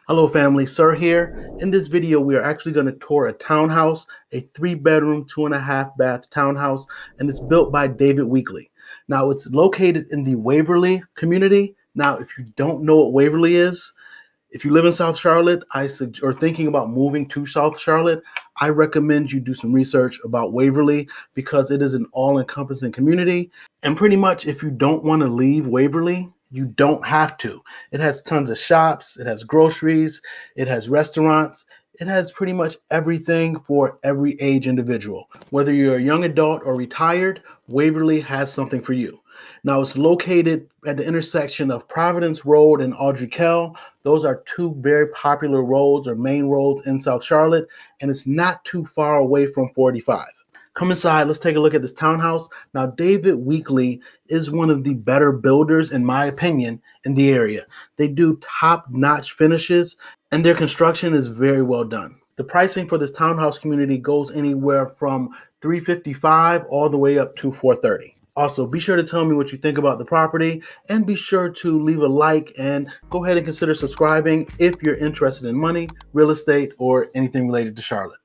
Hello family, Sir here. In this video, we are actually going to tour a townhouse, a 3-bedroom, 2.5-bath townhouse, and it's built by David Weekley. Now, it's located in the Waverly community. Now, if you don't know what Waverly is, if you live in South Charlotte, or thinking about moving to South Charlotte, I recommend you do some research about Waverly because it is an all-encompassing community. And pretty much if you don't want to leave Waverly, you don't have to. It has tons of shops, it has groceries, it has restaurants, it has pretty much everything for every age individual. Whether you're a young adult or retired, Waverly has something for you. Now, it's located at the intersection of Providence Road and Audrey Kell. Those are two very popular roads or main roads in South Charlotte, and it's not too far away from 45. Come inside, let's take a look at this townhouse. Now, David Weekley is one of the better builders, in my opinion, in the area. They do top-notch finishes, and their construction is very well done. The pricing for this townhouse community goes anywhere from $355 all the way up to $430. Also, be sure to tell me what you think about the property and be sure to leave a like and go ahead and consider subscribing if you're interested in money, real estate, or anything related to Charlotte.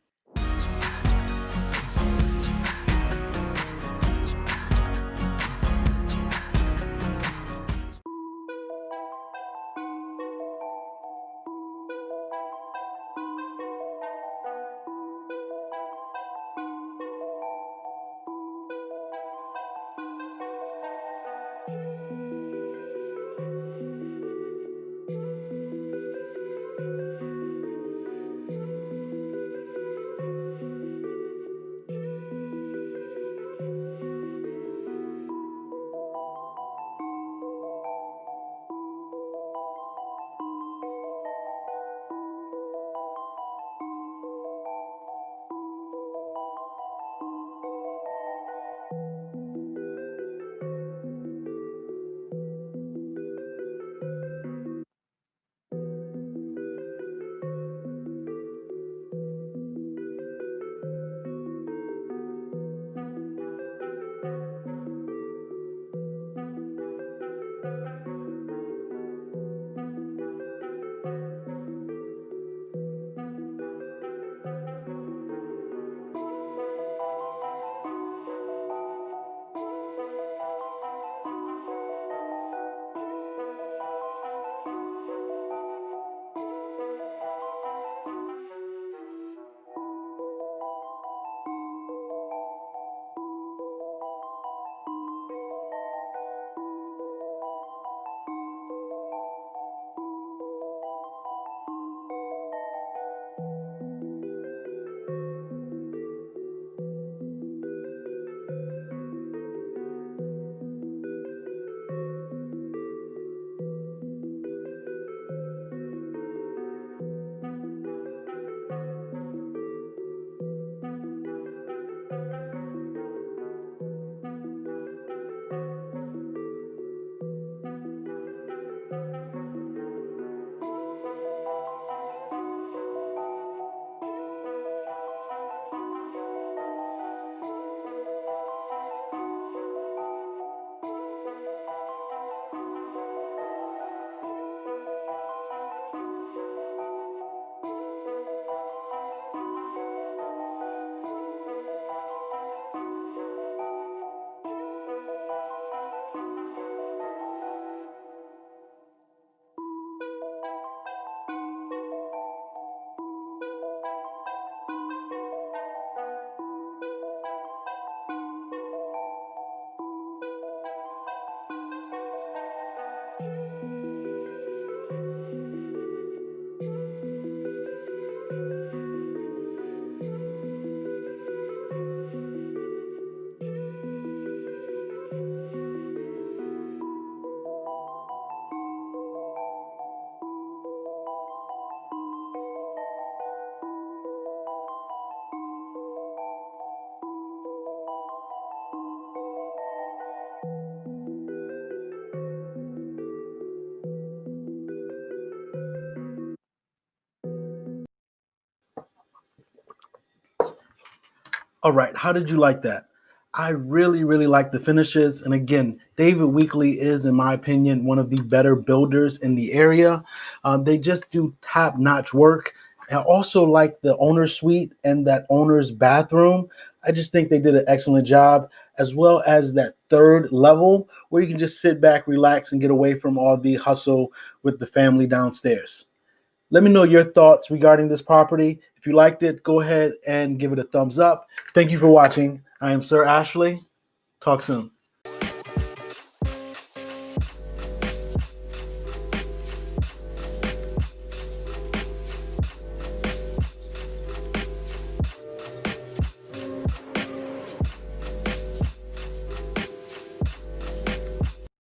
All right, how did you like that? I really, really like the finishes. And again, David Weekley is, in my opinion, one of the better builders in the area. They just do top-notch work. I also like the owner's suite and that owner's bathroom. I just think they did an excellent job, as well as that third level where you can just sit back, relax, and get away from all the hustle with the family downstairs. Let me know your thoughts regarding this property. If you liked it, go ahead and give it a thumbs up. Thank you for watching. I am Sir Ashley. Talk soon.